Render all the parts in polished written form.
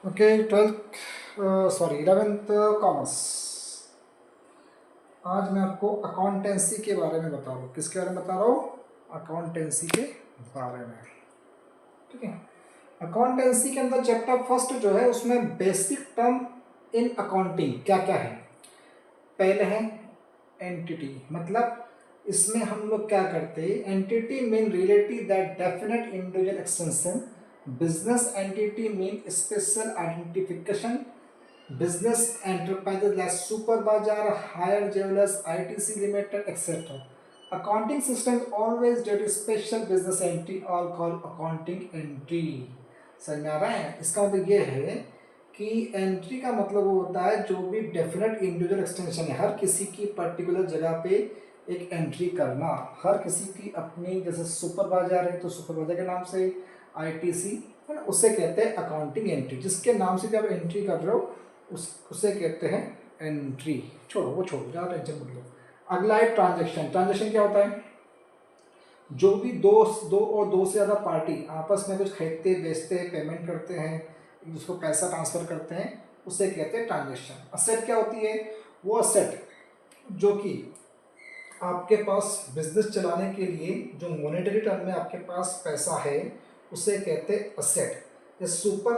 Okay, 12th sorry 11th commerce. आज मैं आपको अकाउंटेंसी के बारे में बता रहा हूँ। किसके बारे में बता रहा हूँ? अकाउंटेंसी के बारे में। ठीक है। अकाउंटेंसी के अंदर चैप्टर फर्स्ट जो है उसमें बेसिक टर्म इन अकाउंटिंग क्या क्या है। पहले है एंटिटी, मतलब इसमें हम लोग क्या करते हैं, entity mean relative that definite individual extension, business entity mean special identification, business enterprises like super bazaar, hire jewelers, ITC limited, etc. Accounting systems always did special business entry or called accounting entry. समझ में आ रहा है? इसका मतलब ये है कि entry का मतलब वो होता है जो भी डेफिनेट इंडिविजुअल एक्सटेंशन है, हर किसी की पर्टिकुलर जगह पे एक एंट्री करना, हर किसी की अपनी, जैसे सुपर बाजार है तो सुपर बाजार के नाम से आईटीसी है ना, उससे कहते हैं अकाउंटिंग एंट्री। जिसके नाम से जब एंट्री कर रहे हो उसे कहते हैं एंट्री। छोड़ो, वो छोड़ो, ज़्यादा टेंशन मत लो। अगला है ट्रांजेक्शन। ट्रांजेक्शन क्या होता है? जो भी दो और दो से ज़्यादा पार्टी आपस में कुछ खरीदते बेचते पेमेंट करते हैं, जिसको पैसा ट्रांसफ़र करते हैं, उसे कहते हैं ट्रांजेक्शन। असेट क्या होती है? वो असेट जो कि आपके पास बिजनेस चलाने के लिए जो मॉनेटरी टर्म में आपके पास पैसा है उसे कहते हैं असेट। जैसे सुपर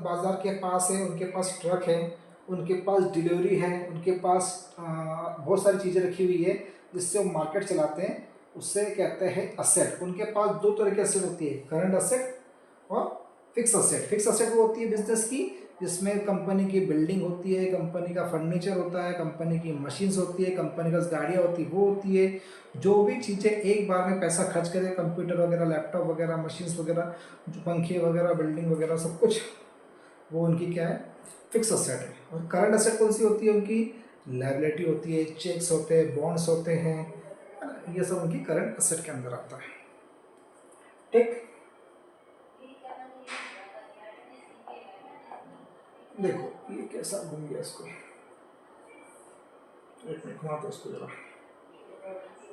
बाजार के पास है, उनके पास ट्रक है, उनके पास डिलीवरी है, उनके पास बहुत सारी चीज़ें रखी हुई है जिससे वो मार्केट चलाते हैं, उससे कहते हैं असेट। उनके पास दो तरह की असेट होती है, करंट असेट और फिक्स असेट। फिक्स असेट वो होती है बिजनेस की, जिसमें कंपनी की बिल्डिंग होती है, कंपनी का फर्नीचर होता है, कंपनी की मशीन्स होती है, कंपनी का गाड़ियाँ होती है, वो होती है। जो भी चीज़ें एक बार में पैसा खर्च करे, कंप्यूटर वगैरह, लैपटॉप वगैरह, मशीन्स वगैरह, जो पंखे वगैरह, बिल्डिंग वगैरह, सब कुछ, वो उनकी क्या है? फिक्स असेट है। और करंट असेट कौन सी होती है? उनकी लायबिलिटी होती है, चेक्स होते हैं, बॉन्ड्स होते हैं, ये सब उनकी करंट असेट के अंदर आता है। ठीक, देखो ये कैसा घूम गया, इसको एक मिनट घुमाते इसको जरा।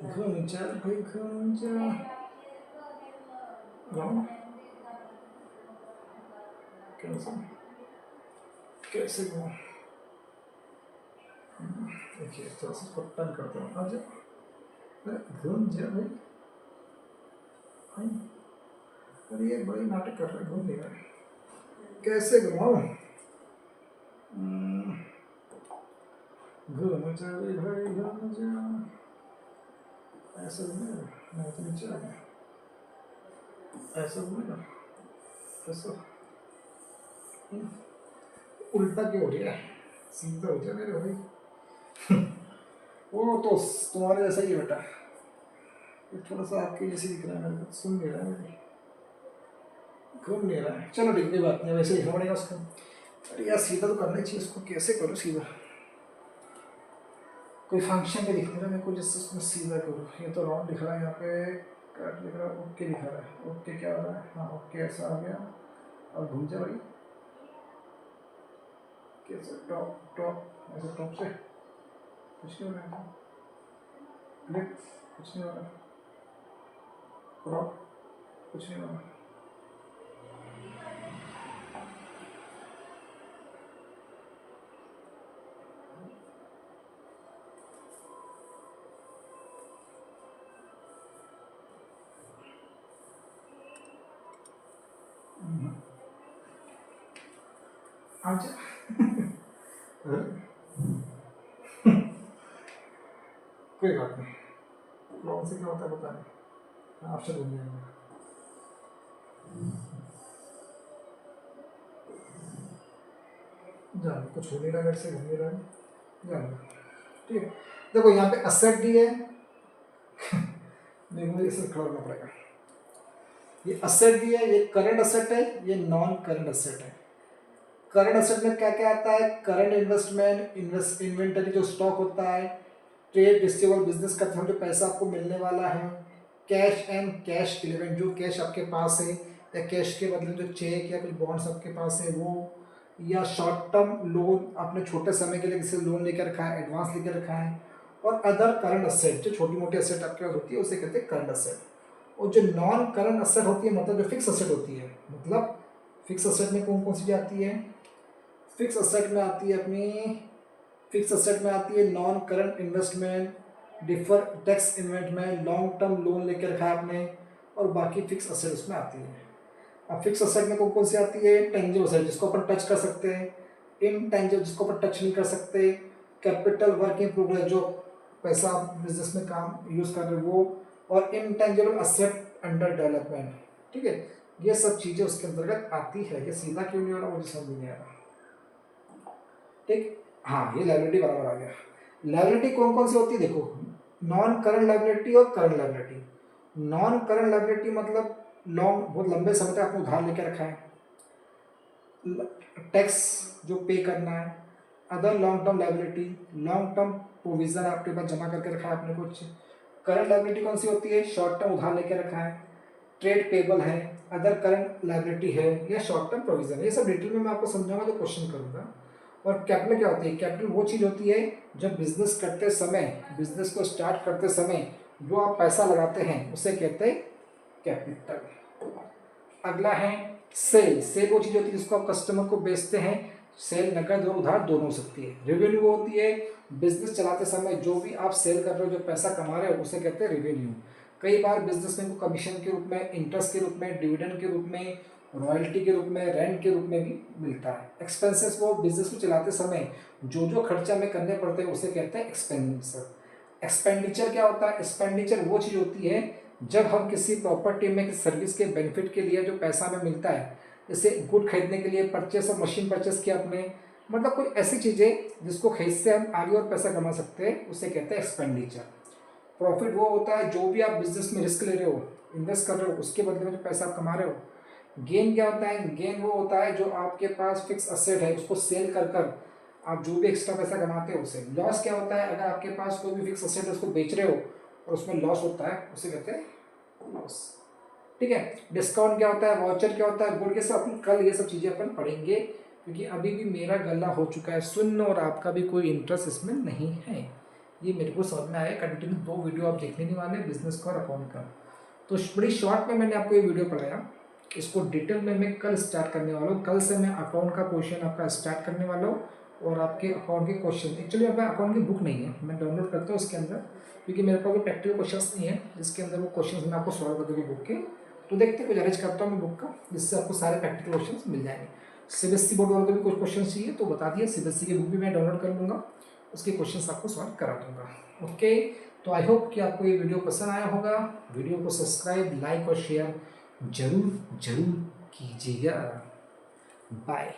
घूम जा भाई घूम जा, कैसे कैसे घूम, देखिए थोड़ा सा इसको टर्न करता हूँ। आज घूम जा भाई, अरे ये बड़ी नाटक कर रहा है, घूम नहीं रहा है, कैसे घुमाऊँ? घूम जा भाई घूम जा, ऐसा घूमेगा? मैं तो नीचे आ गया, ऐसा घूमेगा? ऐसा उल्टा क्यों हो रहा है? सीधा हो जाए मेरे भाई। वो तो तुम्हारे जैसा ही है बेटा, ये थोड़ा सा आपके जैसे दिख रहा है मेरे को, सुन नहीं रहा है मेरी, घूम नहीं रहा है। चलो ठीक, कोई बात नहीं, वैसे ही लिखना पड़ेगा उसको। अरे यार सीधा तो करना ही चाहिए उसको, कैसे करो सीधा? कोई फंक्शन में दिख रहा है मेरे को जिससे उसको सीधा करो। ये तो राउंड दिख रहा है यहाँ पे, कट दिख रहा है, ओके दिखा रहा है। ओके क्या हो रहा है? हाँ ओके, ऐसा आ गया। और घूम जा भाई, कैसे? टॉप टॉप, ऐसे टॉप से कुछ नहीं हो रहा है, क्लिक कुछ नहीं हो रहा, क्रॉप कुछ नहीं हो रहा। आजा। कोई बात नहीं, क्लॉक से क्या होता है पता नहीं, आपसे घूम जाएंगे। जान कुछ हो नहीं रहा, मेरे से घूम नहीं रहा है, जान। ठीक है, देखो यहाँ पे असेट दी है, देखो इसे खड़ा करना पड़ेगा। ये असेट दी है, ये करंट असेट है, ये नॉन करंट असेट है। करंट असेट में क्या क्या आता है? करंट इन्वेस्टमेंट, इन्वेंटरी जो स्टॉक होता है, ट्रेड रिसीवेबल, बिजनेस का जो पैसा आपको मिलने वाला है, कैश एंड कैश इक्विवेलेंट, जो कैश आपके पास है, या कैश के बदले जो चेक या कुछ बॉन्ड्स आपके पास है वो, या शॉर्ट टर्म लोन आपने छोटे समय के लिए किसी लोन लेकर रखा है, एडवांस लेकर रखा है, और अदर करंट असेट, जो छोटी मोटी असेट आपके पास होती है उसे कहते हैं करंट असेट। और जो नॉन करंट असेट होती है, मतलब जो फिक्स असेट होती है, मतलब फिक्स असेट में कौन कौन सी आती है? फिक्स असेट में आती है अपनी, फिक्स असेट में आती है non current investment, defer tax investment, long term loan लेके रखा है आपने, और बाकी फिक्स असेट उसमें आती है। अब फिक्स असेट में कौन कौन सी आती है? टेंजिबल असेट जिसको अपन टच कर सकते हैं, इनटेंजिबल जिसको अपन टच नहीं कर सकते, कैपिटल वर्क इन प्रोग्रेस जो पैसा बिजनेस में काम यूज कर रहे हो वो, और इनटेंजिबल असेट अंडर डेवलपमेंट। ठीक है, ये सब चीजें उसके अंतर्गत आती है। ये सीधा क्यों नहीं हो रहा मुझे समझ नहीं आ रहा। ठीक, हाँ ये लायबिलिटी बराबर आ गया। लायबिलिटी कौन कौन सी होती है देखो, नॉन करंट लायबिलिटी और current liability. Non current liability मतलब लॉन्ग, बहुत लंबे समय तक आपने उधार लेके रखा है, टैक्स जो पे करना है। Other long term liability, long term provision आपके पास जमा करके रखा है आपने कुछ। करंट लायबिलिटी कौन सी होती है? शॉर्ट टर्म उधार लेके रखा है, ट्रेड पेबल है, अदर करंट लायबिलिटी है, या शॉर्ट टर्म प्रोविजन है। ये सब डिटेल में मैं आपको समझाऊंगा तो क्वेश्चन करूंगा। और कैपिटल क्या होती है? कैपिटल वो चीज़ होती है जब बिजनेस करते समय, बिजनेस को स्टार्ट करते समय जो आप पैसा लगाते हैं उसे कहते हैं कैपिटल। अगला है सेल। सेल वो चीज़ होती है जिसको आप कस्टमर को बेचते हैं। सेल नकद और उधार दोनों हो सकती है। रेवेन्यू वो होती है बिजनेस चलाते समय जो भी आप सेल कर रहे हो, जो पैसा कमा रहे हो उसे कहते हैं रेवेन्यू। कई बार बिजनेसमैन को कमीशन के रूप में, इंटरेस्ट के रूप में, डिविडेंड के रूप में, रॉयल्टी के रूप में, रेंट के रूप में भी मिलता है। एक्सपेंसेस वो बिजनेस को चलाते समय जो जो खर्चा में करने पड़ते हैं उसे कहते हैं एक्सपेंडिचर। एक्सपेंडिचर क्या होता है? एक्सपेंडिचर वो चीज़ होती है जब हम किसी प्रॉपर्टी में, किसी सर्विस के बेनिफिट के लिए जो पैसा हमें मिलता है, जैसे गुड खरीदने के लिए परचेस और मशीन परचेस किया आपने, मतलब कोई ऐसी चीज़ें जिसको खरीद से हम आगे और पैसा कमा सकते हैं उसे कहते हैं एक्सपेंडिचर। प्रॉफिट वो होता है जो भी आप बिजनेस में रिस्क ले रहे हो, इन्वेस्ट कर रहे हो, उसके बदले में जो पैसा आप कमा रहे हो। गेन क्या होता है? गेन वो होता है जो आपके पास फिक्स असेट है उसको सेल कर कर आप जो भी एक्स्ट्रा पैसा कमाते हो उसे। लॉस क्या होता है? अगर आपके पास कोई भी फिक्स असेट है उसको बेच रहे हो और उसमें लॉस होता है उसे कहते हैं लॉस। ठीक है, डिस्काउंट क्या होता है? वाउचर क्या होता है? गुड। ये सब अपन कल ये सब चीज़ें अपन पढ़ेंगे, क्योंकि अभी भी मेरा गला हो चुका है सुन्न और आपका भी कोई इंटरेस्ट इसमें नहीं है। ये मेरे को समझ में आया। कंटिन्यू 2 वीडियो आप देखने नहीं वाले, बिजनेस का और अकाउंट का। तो बड़ी शॉर्ट में मैंने आपको ये वीडियो पढ़ाया, इसको डिटेल में मैं कल स्टार्ट करने वाला हूँ। कल से मैं अकाउंट का क्वेश्चन आपका स्टार्ट करने वाला हूँ और आपके अकाउंट के क्वेश्चन, एक्चुअली मेरे अकाउंट की बुक नहीं है, मैं डाउनलोड करता हूँ उसके अंदर, क्योंकि मेरे पास वो प्रैक्टिकल क्वेश्चन नहीं है जिसके अंदर वो क्वेश्चन मैं आपको सॉल्व कर दूँगी बुक के। तो देखते हैं, कुछ अरेंज करता हूँ मैं बुक का, जिससे आपको सारे प्रैक्टिकल क्वेश्चन मिल जाएंगे। सीबीएसई बोर्ड वालों को भी कुछ क्वेश्चन चाहिए तो बता दिया, सीबीएसई की बुक भी मैं डाउनलोड कर लूँगा, उसके क्वेश्चन आपको सॉल्व करा दूँगा। ओके, तो आई होप कि आपको ये वीडियो पसंद आया होगा। वीडियो को सब्सक्राइब, लाइक और शेयर जरूर कीजिएगा। बाय।